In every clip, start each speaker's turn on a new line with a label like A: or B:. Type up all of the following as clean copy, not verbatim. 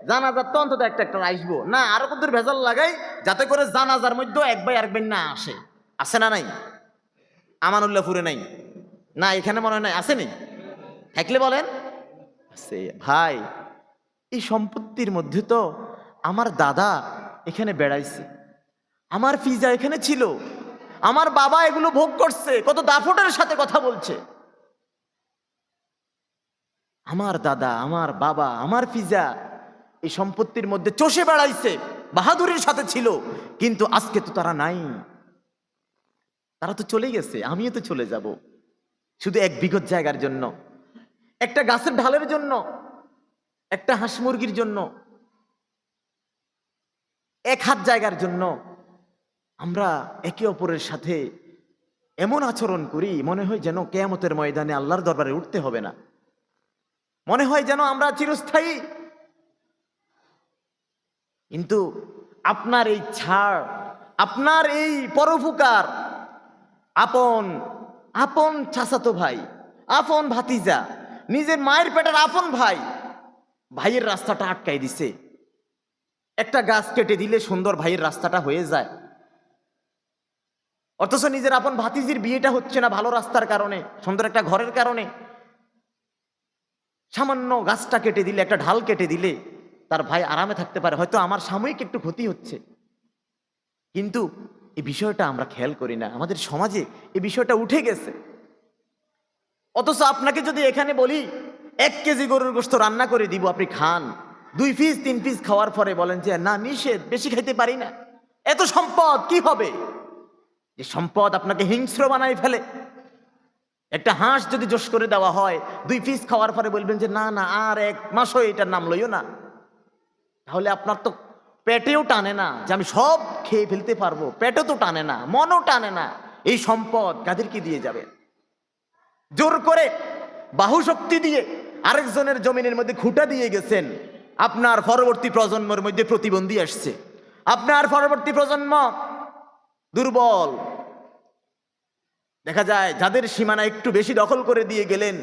A: জানাজার তো অন্তত একটা একটা আসবো না, আরো কত ভেজাল লাগাই যাতে করে জানাজার মধ্যে এক ভাই আরেক ভাই না আসে। আছে না নাই? আমানুল্লাহপুরে নাই না, এখানে মনে হয় নাই, আসেনি? থাকলে বলেন আছে। ভাই, এই সম্পত্তির মধ্যে তো আমার দাদা এখানে বেড়াইছে, আমার পিজা এখানে ছিল, আমার বাবা এগুলো ভোগ করছে, কত দাফটের সাথে কথা বলছে। আমার দাদা, আমার বাবা, আমার পিজা এই সম্পত্তির মধ্যে চষে বেড়াইছে, বাহাদুরের সাথে ছিল, কিন্তু আজকে তো তারা নাই, তারা তো চলে গেছে, আমিও তো চলে যাব। শুধু 1 বিঘত জায়গার জন্য, একটা গাছের ঢালের জন্য, একটা হাঁস মুরগির জন্য, 1 হাত জায়গার জন্য আমরা একে অপরের সাথে এমন আচরণ করি, মনে হয় যেন কিয়ামতের ময়দানে আল্লাহর দরবারে উঠতে হবে না, মনে হয় যেন আমরা চিরস্থায়ী। কিন্তু আপনার এই ছাড়, আপনার এই পরোপকার, আপন আপন চাচাতো ভাই, আপন ভাতিজা, নিজের মায়ের পেটের আপন ভাই, ভাইয়ের রাস্তাটা আটকাই দিছে। একটা গাছ কেটে দিলে সুন্দর ভাইয়ের রাস্তাটা হয়ে যায়, অথচ নিজের আপন ভাতিজির বিয়েটা হচ্ছে না ভালো রাস্তার কারণে, সুন্দর একটা ঘরের কারণে। সামান্য গাছটা কেটে দিলে, একটা ঢাল কেটে দিলে তার ভাই আরামে থাকতে পারে, হয়তো আমার সাময়িক একটু ক্ষতি হচ্ছে, কিন্তু এই বিষয়টা আমরা খেয়াল করি না। আমাদের সমাজে এই বিষয়টা উঠে গেছে। অথচ আপনাকে যদি এখানে বলি 1 কেজি গরুর গোশত রান্না করে দিব, আপনি খান, 2 পিস 3 পিস খাওয়ার পরে বলেন যে না, নিষেধ, বেশি খাইতে পারি না, এত সম্পদ কি হবে? যে সম্পদ আপনাকে হিংস্র বানাই ফেলে। একটা হাঁস যদি জোশ করে দেওয়া হয়, 2 পিস খাওয়ার পরে বলবেন যে না না, আর 1 মাসও এটার নাম লইও না, তাহলে আপনার তো পেটেও টানে না যে আমি সব খেয়ে ফেলতে পারবো, পেটও তো টানে না, মনও টানে না। এই সম্পদ কাদেরকে দিয়ে যাবে? জোর করে বাহু শক্তি দিয়ে আরেকজনের জমিনের মধ্যে খুঁটা দিয়ে গেছেন, আপনার পরবর্তী প্রজন্মের মধ্যে প্রতিবন্ধী আসছে, আপনার পরবর্তী প্রজন্ম দুর্বল। দেখা যায় যাদের সীমানা একটু বেশি দখল করে দিয়ে গেলেন,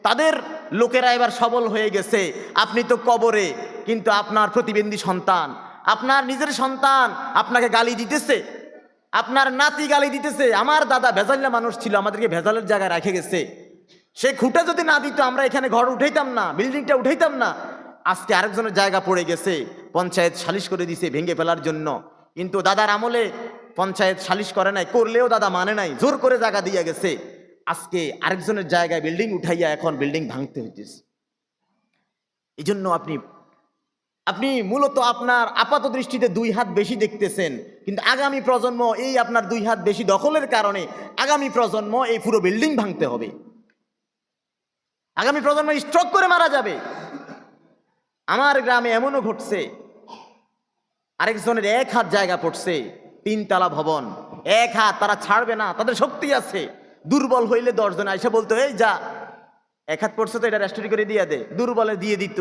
A: তাদের লোকেরা এবার সবল হয়ে গেছে, আপনি তো কবরে, কিন্তু আপনার প্রতিবন্ধী সন্তান, আপনার নিজের সন্তান আপনাকে গালি দিতেছে, আপনার নাতি গালি দিতেছে। আমার দাদা ভেজাল্লা মানুষ ছিল, আমাদেরকে ভেজালের জায়গায় রেখে গেছে, সে খুঁটা যদি না দিত আমরা এখানে ঘর উঠাইতাম না, বিল্ডিংটা উঠাইতাম না। আজকে আরেকজনের জায়গা পড়ে গেছে, পঞ্চায়েত সালিশ করে দিছে ভেঙে ফেলার জন্য, কিন্তু দাদার আমলে পঞ্চায়েত সালিশ করে নাই, করলেও দাদা মানে নাই, জোর করে জায়গা দিয়ে গেছে। আজকে আরেকজনের জায়গায় বিল্ডিং উঠাইয়া এখন বিল্ডিং ভাঙতে হইতেছে। এই জন্য আপনি আপনি মূলত আপনার আপাত দৃষ্টিতে 2 হাত বেশি দেখতেছেন, কিন্তু আগামী প্রজন্ম এই আপনার 2 হাত বেশি দখলের কারণে আগামী প্রজন্ম এই পুরো বিল্ডিং ভাঙতে হবে, আগামী প্রজন্ম স্ট্রোক করে মারা যাবে। আমার গ্রামে এমনও ঘটছে, আরেকজনের 1 হাত জায়গা পড়ছে, 3 তলা ভবন, 1 হাত, তারা ছাড়বে না, তাদের শক্তি আছে। দুর্বল হইলে 10 জন আইসা বলতো এই যা, 1 হাত পড়ছে তো এটা রেস্টোরি করে দিয়ে দে, দুর্বলে দিয়ে দিত।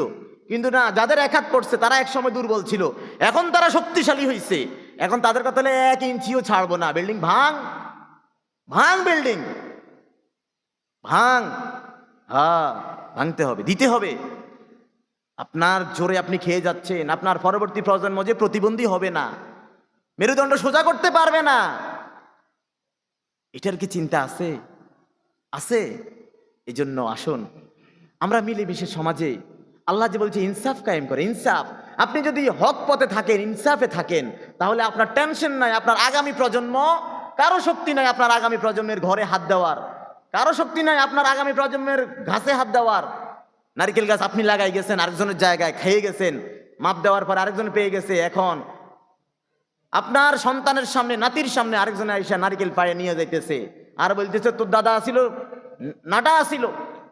A: কিন্তু না, যাদের 1 হাত পড়ছে তারা এক সময় দুর্বল ছিল, এখন তারা শক্তিশালী হয়েছে, এখন তাদের কথা হলে 1 ইঞ্চিও ছাড়বো না, বিল্ডিং ভাঙ, ভাঙ বিল্ডিং ভাঙ। হ্যাঁ, ভাঙতে হবে, দিতে হবে। আপনার জোরে আপনি খেয়ে যাচ্ছেন, আপনার পরবর্তী প্রজন্ম যে প্রতিবন্ধী হবে না, মেরুদণ্ড সোজা করতে পারবে না, এটার কি চিন্তা আছে? আছে। এই জন্য আসুন আমরা মিলেমিশে সমাজে, আল্লাহ যে বলছে ইনসাফ কায়েম করে, ইনসাফ, আপনি যদি হক পথে থাকেন, ইনসাফে থাকেন, তাহলে আপনার টেনশন নাই, আপনার আগামী প্রজন্ম, কারো শক্তি নাই আপনার আগামী প্রজন্মের ঘরে হাত দেওয়ার, কারো শক্তি নাই আপনার আগামী প্রজন্মের ঘাসে হাত দেওয়ার। নারকেল গাছ আপনি লাগাই গেছেন, আরেকজনের জায়গায় খেয়ে গেছেন, মাপ দেওয়ার পর আরেকজন পেয়ে গেছে, এখন আপনার সন্তানের সামনে, নাতির সামনে আরেকজনে আইসা নারকেল পায়ে নিয়ে যাইতেছে, আর বলতেছে তোর দাদা আসিল, নাটা আসিল,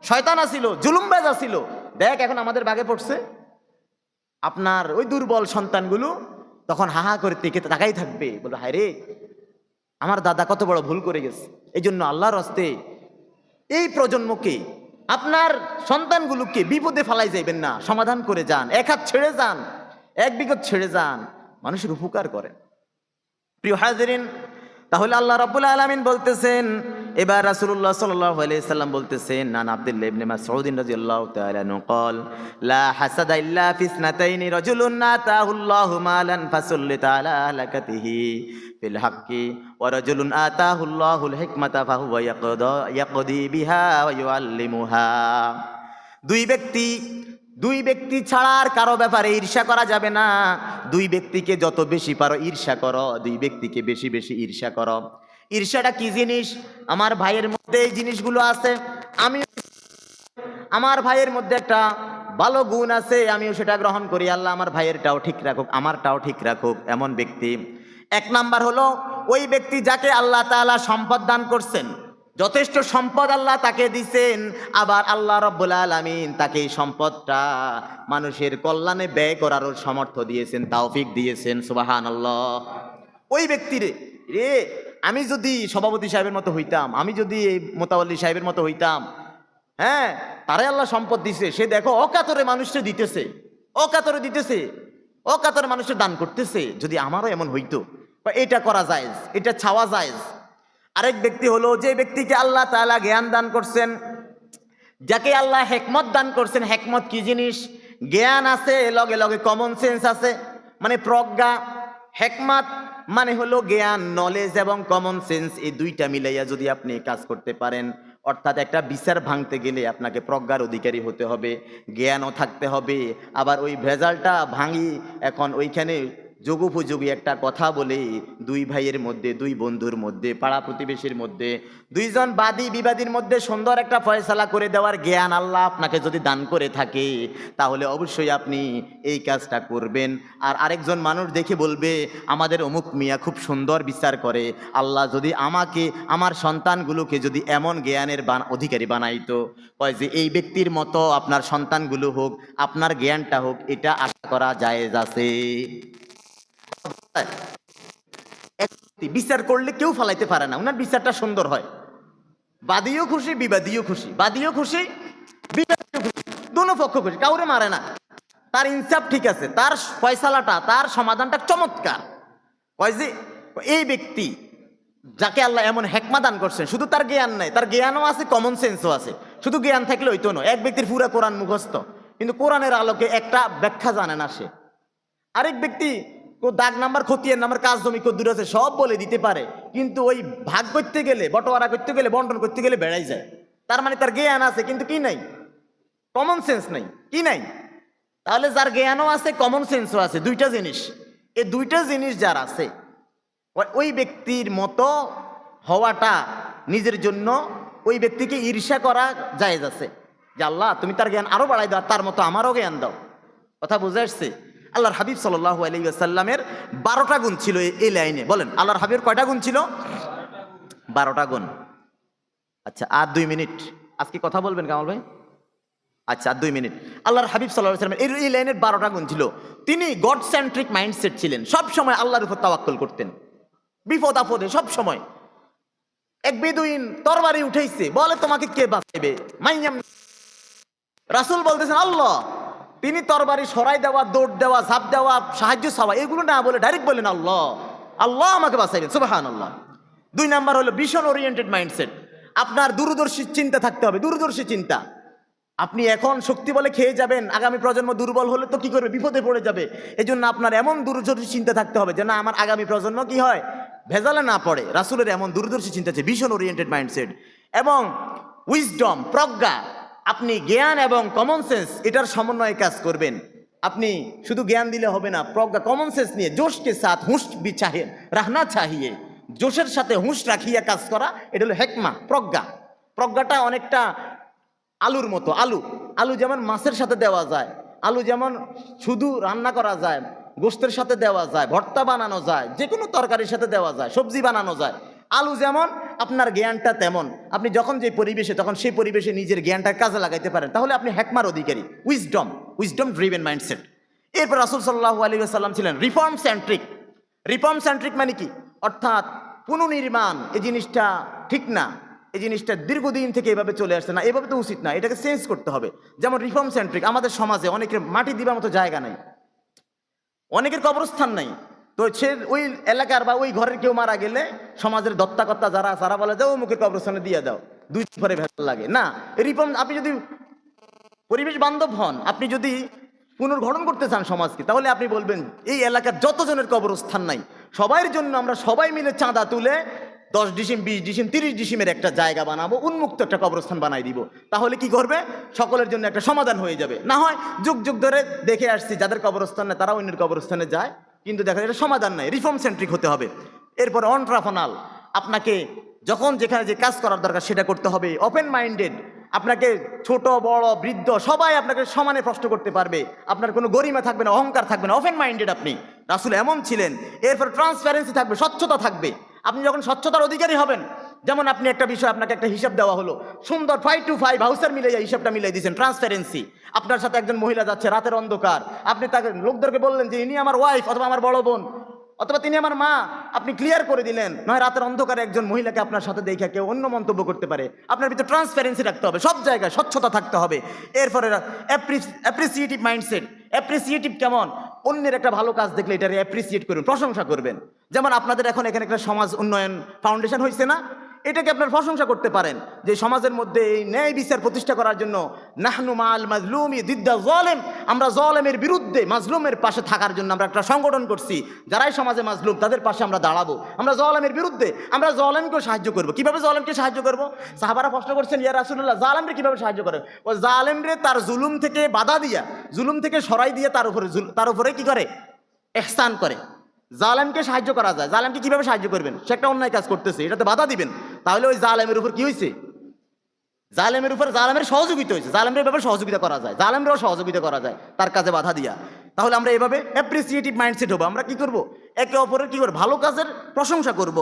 A: শয়তান আসিল, জুলুমবাজ আসিল, দেখ এখন আমাদের বাগে পড়ছে। আপনার ওই দুর্বল সন্তানগুলো তখন হাহা করে তাকাই থাকবে, বলবে হায় রে, আমার দাদা কত বড় ভুল করে গেছে। এই জন্য আল্লাহর হস্তে এই প্রজন্মকে, আপনার সন্তানগুলোকে বিপদে ফালাই যাইবেন না, সমাধান করে যান, 1 হাত ছেড়ে যান, 1 বিঘত ছেড়ে যান, মানুষের উপকার করেন। প্রিয় হাজিরিন, তাহলে আল্লাহ রাব্বুল আলামিন বলতেছেন এবার রাসূলুল্লাহ সাল্লাল্লাহু আলাইহি সাল্লাম বলতেছেন, নান আব্দুল্লাহ ইবনে মাসউদ রাদিয়াল্লাহু তাআলা আনহু قال لا حسد الا في اثنتين رجل آتاه الله مالا فسلط على هلكته في الحق ورجل آتاه الله الحكمة فهو يقضي بها ويعلمها। দুই ব্যক্তি ছাড়া আর কারো ব্যাপারে ঈর্ষা করা যাবে না। দুই ব্যক্তিকে যত বেশি পারো ঈর্ষা করো, দুই ব্যক্তিকে বেশি বেশি ঈর্ষা করো। ঈর্ষাটা কি জিনিস? আমার ভাইয়ের মধ্যে এই জিনিসগুলো আছে, আমি আমার ভাইয়ের মধ্যে একটা ভালো গুণ আছে, আমিও সেটা গ্রহণ করি। আল্লাহ আমার ভাইয়েরটাও ঠিক রাখুক, আমারটাও ঠিক রাখুক, এমন ব্যক্তি। এক নাম্বার হলো ওই ব্যক্তি যাকে আল্লাহ তাআলা সম্পদ দান করছেন, যথেষ্ট সম্পদ আল্লাহ তাকে দিছেন, আবার আল্লাহ রাব্বুল আলামিন তাকে এই সম্পদটা মানুষের কল্যাণে ব্যয় করারও সামর্থ্য দিয়েছেন, তাওফিক দিয়েছেন। সুবহানাল্লাহ। ওই ব্যক্তির রে, আমি যদি সভাপতি সাহেবের মতো হইতাম, আমি যদি এই মোতাওয়াল্লি সাহেবের মতো হইতাম, হ্যাঁ, তারে আল্লাহ সম্পদ দিছে, সে দেখো অকাতরে মানুষকে দিতেছে, অকাতরে দিতেছে, অকাতরে মানুষের দান করতেছে, যদি আমারও এমন হইতো। এটা করা যায়, এটা ছাওয়া যায়। আরেক ব্যক্তি হলো যে ব্যক্তিকে আল্লাহ তাআলা জ্ঞান দান করছেন, যাকে আল্লাহ হিকমত দান করছেন। হিকমত কি জিনিস? জ্ঞান আছে, লগে লগে কমন সেন্স আছে, মানে প্রজ্ঞা। হিকমত মানে হলো জ্ঞান, নলেজ এবং কমন সেন্স, এই দুইটা মিলাইয়া যদি আপনি কাজ করতে পারেন, অর্থাৎ একটা বিচার ভাঙতে গেলে আপনাকে প্রজ্ঞার অধিকারী হতে হবে, জ্ঞানও থাকতে হবে। আবার ওই ভেজালটা ভাঙি, এখন ওইখানে যোগোপযোগী একটা কথা বলে দুই ভাইয়ের মধ্যে, দুই বন্ধুর মধ্যে, পাড়া প্রতিবেশীর মধ্যে, দুইজন বাদী বিবাদীর মধ্যে সুন্দর একটা ফয়সালা করে দেওয়ার জ্ঞান আল্লাহ আপনাকে যদি দান করে থাকে, তাহলে অবশ্যই আপনি এই কাজটা করবেন। আর আরেকজন মানুষ দেখে বলবে, আমাদের অমুক মিয়া খুব সুন্দর বিচার করে, আল্লাহ যদি আমাকে, আমার সন্তানগুলোকে যদি এমন জ্ঞানের অধিকারী বানাইতো, কয় যে এই ব্যক্তির মতো আপনার সন্তানগুলো হোক, আপনার জ্ঞানটা হোক, এটা আশা করা জায়েজ আছে। বিচার করলে কেউ ফালাইতে পারে না, ওনার বিচারটা সুন্দর হয়। বাদীও খুশি, বিবাদীও খুশি, বাদীও খুশি, বিবাদীও খুশি, দুনো পক্ষ খুশি, কাউরে মারে না। তার ইনসাফ ঠিক আছে, তার ফয়সালাটা, তার সমাধানটা চমৎকার। কয় যে এই ব্যক্তি যাকে আল্লাহ এমন হিকমত দান করছেন, শুধু তার জ্ঞান নাই, তার জ্ঞানও আছে, কমন সেন্সও আছে। শুধু জ্ঞান থাকলে হইতো না। এক ব্যক্তির পুরা কোরআন মুখস্থ, কিন্তু কোরআনের আলোকে একটা ব্যাখ্যা জানে না সে। আরেক ব্যক্তি দাগ নাম্বার, খতিয়ান নাম্বার, কাজ জমি কদ্দুর আছে সব বলে দিতে পারে, কিন্তু ওই ভাগ করতে গেলে, বটোয়ারা করতে গেলে, বন্টন করতে গেলে বেড়াই যায়। তার মানে তার জ্ঞান আছে, কিন্তু কি নাই? কমন সেন্স নাই। কি নাই? তাহলে যার জ্ঞানও আছে, কমন সেন্সও আছে, দুইটা জিনিস, এই দুইটা জিনিস যার আছে, ওই ব্যক্তির মতো হওয়াটা নিজের জন্য, ওই ব্যক্তিকে ঈর্ষা করা জায়েজ আছে, যে আল্লাহ তুমি তার জ্ঞান আরো বাড়াই দাও, তার মতো আমারও জ্ঞান দাও। কথা বুঝে আসছে? আল্লাহর হাবিব সাল্লাল্লাহু আলাইহি ওয়াসাল্লামের 12টা গুণ ছিল এই লাইনে। বলেন, আল্লাহর হাবিবের কয়টা গুণ ছিল? 12টা গুণ। আচ্ছা, আর 2 মিনিট। আজকে কথা বলবেন কামাল ভাই? আচ্ছা, আর 2 মিনিট। আল্লাহর হাবিব সাল্লাল্লাহু আলাইহি ওয়াসাল্লামের এই লাইনের 12টা গুণ ছিল। তিনি গড সেন্ট্রিক মাইন্ডসেট ছিলেন, সব সময় আল্লাহর উপর তাওয়াক্কুল করতেন, বিপদ আপদে সব সময়। এক বেদুইন তরবারি উঠাইছে, বলে তোমাকে কে বাঁচাইবে? মাইয়াম রাসূল বলতেছেন আল্লাহ। তিনি তরবারি সরাই দেওয়া, দৌড় দেওয়া, ঝাঁপ দেওয়া, সাহায্য চাওয়া, এগুলো না বলে ডাইরেক্ট বলেন আল্লাহ, আল্লাহ আমাকে বাঁচাইবেন। সুবহানাল্লাহ। 2 নাম্বার হলো ভিশন ওরিয়েন্টেড মাইন্ডসেট। আপনার দূরদর্শী চিন্তা থাকতে হবে, দূরদর্শী চিন্তা। আপনি এখন শক্তি বলে খেয়ে যাবেন, আগামী প্রজন্ম দুর্বল হলে তো কি করবে? বিপদে পড়ে যাবে। এজন্য আপনার এমন দূরদর্শী চিন্তা থাকতে হবে যে না, আমার আগামী প্রজন্ম কি হয়, ভেজালে না পড়ে। রাসূলের এমন দূরদর্শী চিন্তা আছে, ভিশন ওরিয়েন্টেড মাইন্ডসেট। এবং উইজডম, প্রজ্ঞা, আপনি জ্ঞান এবং কমন সেন্স, এটার সমন্বয়ে কাজ করবেন। আপনি শুধু জ্ঞান দিলে হবে না, প্রজ্ঞা কমন সেন্স নিয়ে জোশকে সাথ হুঁশ বি চাহে রাহনা চাহিয়ে, জোশের সাথে হুঁশ রাখিয়া কাজ করা, এটা হলো হেকমা, প্রজ্ঞা। প্রজ্ঞাটা অনেকটা আলুর মতো। আলু যেমন মাছের সাথে দেওয়া যায়, আলু যেমন শুধু রান্না করা যায়, গোশতের সাথে দেওয়া যায়, ভর্তা বানানো যায়, যে কোনো তরকারির সাথে দেওয়া যায়, সবজি বানানো যায়। আলু যেমন, আপনার জ্ঞানটা তেমন। আপনি যখন যে পরিবেশে, তখন সেই পরিবেশে নিজের জ্ঞানটা কাজে লাগাইতে পারেন, তাহলে আপনি হেকমার অধিকারী। Wisdom driven mindset. এরপর রাসূল সাল্লাল্লাহু আলাইহি ওয়াসাল্লাম ছিলেন রিফর্ম সেন্ট্রিক। রিফর্ম সেন্ট্রিক মানে কি? অর্থাৎ পুনর্নির্মাণ, এই জিনিসটা ঠিক না, এই জিনিসটা দীর্ঘদিন থেকে এভাবে চলে আসছে না, এভাবে তো উচিত না, এটাকে চেঞ্জ করতে হবে। যেমন রিফর্ম সেন্ট্রিক, আমাদের সমাজে অনেকের মাটি দিবার মতো জায়গা নাই, অনেকের কবরস্থান নাই, তো সে ওই এলাকার বা ওই ঘরের কেউ মারা গেলে সমাজের দত্তাকর্তা যারা যারা বলে যাও মুখের কবরস্থানে দিয়ে দাও, দুই পরে ভেজাল লাগে না। রিফর্ম আপনি যদি পরিবেশ বান্ধব হন, আপনি যদি পুনর্গঠন করতে চান সমাজকে, তাহলে আপনি বলবেন এই এলাকার যতজনের কবরস্থান নাই সবাইয়ের জন্য আমরা সবাই মিলে চাঁদা তুলে 10 ডিসিম 20 ডিসিম 30 ডিসিমের একটা জায়গা বানাবো, উন্মুক্ত একটা কবরস্থান বানাই দিব। তাহলে কি করবে, সকলের জন্য একটা সমাধান হয়ে যাবে। না হয় যুগ যুগ ধরে দেখে আসছি যাদের কবরস্থান নেই তারা অন্যের কবরস্থানে যায়, কিন্তু দেখা যায় এটা সমাধান নাই। রিফর্ম সেন্ট্রিক হতে হবে। এরপরে অন্ট্রাফনাল, আপনাকে যখন যেখানে যে কাজ করার দরকার সেটা করতে হবে। ওপেন মাইন্ডেড, আপনাকে ছোট বড় বৃদ্ধ সবাই আপনাকে সমানে প্রশ্ন করতে পারবে, আপনার কোনো গরিমা থাকবে না, অহংকার থাকবে না, ওপেন মাইন্ডেড আপনি। রাসূল এমন ছিলেন। এরপর ট্রান্সপারেন্সি থাকবে, স্বচ্ছতা থাকবে। আপনি যখন স্বচ্ছতার অধিকারী হবেন, যেমন আপনি একটা বিষয়, আপনাকে একটা হিসাব দেওয়া হলো, সুন্দর 5 to 5 হাউসের মিলে যায় হিসাবটা মিলিয়ে দিয়েছেন, ট্রান্সপারেন্সি। আপনার সাথে একজন মহিলা যাচ্ছে রাতের অন্ধকার, আপনি তাকে লোকদেরকে বললেন যে ইনি আমার ওয়াইফ অথবা আমার বড় বোন অথবা তিনি আমার মা, আপনি ক্লিয়ার করে দিলেন। নয় রাতের অন্ধকারে একজন মহিলাকে আপনার সাথে দেখে কেউ অন্য মন্তব্য করতে পারে। আপনার ভিতরে ট্রান্সপারেন্সি রাখতে হবে, সব জায়গায় স্বচ্ছতা থাকতে হবে। এরপরে অ্যাপ্রিসিয়েটিভ মাইন্ডসেট। অ্যাপ্রিসিয়েটিভ কেমন, অন্যের একটা ভালো কাজ দেখলে এটা অ্যাপ্রিসিয়েট করবেন, প্রশংসা করবেন। যেমন আপনাদের এখন এখানে একটা সমাজ উন্নয়ন ফাউন্ডেশন হয়েছে না, এটাকে আপনার প্রশংসা করতে পারেন যে সমাজের মধ্যে এই ন্যায় বিচার প্রতিষ্ঠা করার জন্য নাহনু মাল মাজলুমি দিদ্দা জলেম, আমরা জলেমের বিরুদ্ধে মাজলুমের পাশে থাকার জন্য আমরা একটা সংগঠন করছি। যারাই সমাজে মাজলুম তাদের পাশে আমরা দাঁড়াবো, আমরা জলেমের বিরুদ্ধে, আমরা জলেমকেও সাহায্য করবো। কিভাবে জলেমকে সাহায্য করবো? সাহাবারা প্রশ্ন করছেন, ইয়া রাসূলুল্লাহ জালেমরে কিভাবে সাহায্য করে? ও জালেমরে তার জুলুম থেকে বাধা দিয়া, জুলুম থেকে সরাই দিয়ে তার উপরে কি করে, ইহসান করে। জালেমকে সাহায্য করা যায়। জালেমকে কিভাবে সাহায্য করবেন? সে একটা অন্যায় কাজ করতেছে, এটাতে বাধা দিবেন, তাহলে ওই জালেমের উপর কি হয়েছে, জালেমের উপর জালেমের সহযোগিতা হয়েছে। জালেমের ব্যাপারে সহযোগিতা করা যায়, জালেমরাও সহযোগিতা করা যায় তার কাজে বাধা দিয়া। তাহলে আমরা এভাবে অ্যাপ্রিসিয়েটিভ মাইন্ডসেট হবো। আমরা কি করব, একে অপরের কি করবো, ভালো কাজের প্রশংসা করব।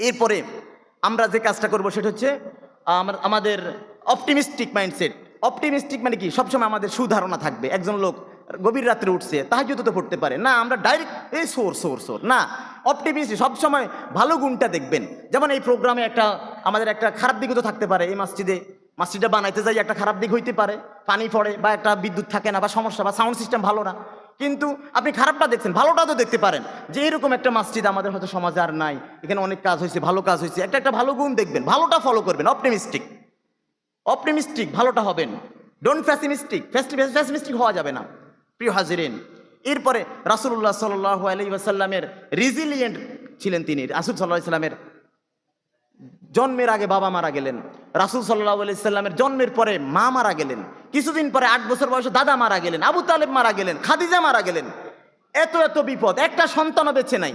A: এরপরে আমরা যে কাজটা করব সেটা হচ্ছে আমাদের অপটিমিস্টিক মাইন্ডসেট। অপটিমিস্টিক মানে কি, সবসময় আমাদের সুধারণা থাকবে। একজন লোক গভীর রাত্রে উঠছে, তাহাজ্জুদ তো পড়তে পারে না, আমরা ডাইরেক্ট এই সোর না, অপটিমিস্ট সবসময় ভালো গুণটা দেখবেন। যেমন এই প্রোগ্রামে আমাদের একটা খারাপ দিকও তো থাকতে পারে। এই মাসজিদটা বানাইতে যাই একটা খারাপ দিক হইতে পারে, পানি পড়ে বা একটা বিদ্যুৎ থাকে না বা সমস্যা বা সাউন্ড সিস্টেম ভালো না, কিন্তু আপনি খারাপটা দেখছেন, ভালোটা তো দেখতে পারেন যে এরকম একটা মসজিদ আমাদের হয়তো সমাজে আর নাই, এখানে অনেক কাজ হয়েছে, ভালো কাজ হয়েছে, একটা ভালো গুণ দেখবেন, ভালোটা ফলো করবেন। অপটিমিস্টিক ভালোটা হবেন, ডোন্ট ফ্যাসিমিস্টিক হওয়া যাবে না, প্রিয় হাজিরিন। এরপরে রাসূলুল্লাহ সাল্লাল্লাহু আলাইহি ওয়াসাল্লামের রেজিলিয়েন্ট ছিলেন তিনি। রাসূল সাল্লাল্লাহু আলাইহি ওয়াসাল্লামের জন্মের আগে বাবা মারা গেলেন, রাসূল সাল্লাল্লাহু আলাইহি ওয়াসাল্লামের জন্মের পরে মা মারা গেলেন, কিছুদিন পরে 8 বছর বয়সে দাদা মারা গেলেন, আবু তালেব মারা গেলেন, খাদিজা মারা গেলেন। এত বিপদ, একটা সন্তানও বেঁচে নাই,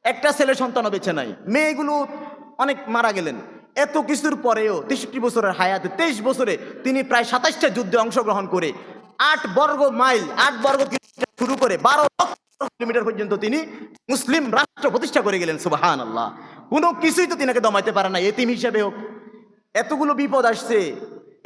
A: একটা ছেলে সন্তানও বেঁচে নাই, মেয়েগুলো অনেক মারা গেলেন। এত কিছুর পরেও 63 বছরের হায়াতে 23 বছরে তিনি প্রায় 27টা যুদ্ধে অংশগ্রহণ করে 8 বর্গ মাইল 8 বর্গ কিলোমিটার শুরু করে 12 লক্ষ কিলোমিটার পর্যন্ত তিনি মুসলিম রাষ্ট্র প্রতিষ্ঠা করে গেলেন। সুবহানাল্লাহ। কোনো কিছুই তো তিনাকে দমাইতে পারে না, এতিম হিসেবে হোক। এতগুলো বিপদ আসছে,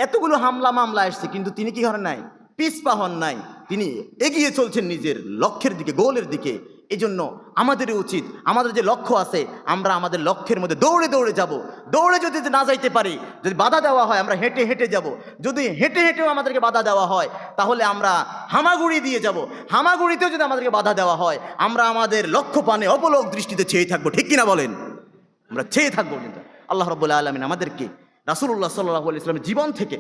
A: এতগুলো হামলা মামলা আসছে, কিন্তু তিনি কি করেন নাই, পিছপা হন নাই, তিনি এগিয়ে চলছেন নিজের লক্ষ্যের দিকে, গোলের দিকে। এই জন্য আমাদের উচিত, আমাদের যে লক্ষ্য আছে আমরা আমাদের লক্ষ্যের মধ্যে দৌড়ে যাব। দৌড়ে যদি না যাইতে পারি, যদি বাধা দেওয়া হয় আমরা হেঁটে যাব। যদি হেঁটেও আমাদেরকে বাধা দেওয়া হয় তাহলে আমরা হামাগুড়ি দিয়ে যাব। হামাগুড়িতেও যদি আমাদেরকে বাধা দেওয়া হয় আমরা আমাদের লক্ষ্য পানে অপলক দৃষ্টিতে চেয়ে থাকবো। ঠিক কিনা বলেন? আমরা চেয়ে থাকবো। কিন্তু আল্লাহ রাব্বুল আলামিন আমাদেরকে রাসূলুল্লাহ সাল্লাল্লাহু আলাইহি ওয়াসাল্লামের জীবন থেকে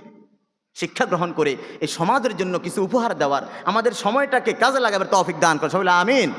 A: শিক্ষা গ্রহণ করে এই সমাজের জন্য কিছু উপহার দেওয়ার, আমাদের সময়টাকে কাজে লাগাবার তৌফিক দান করেন। সবাই আমিন।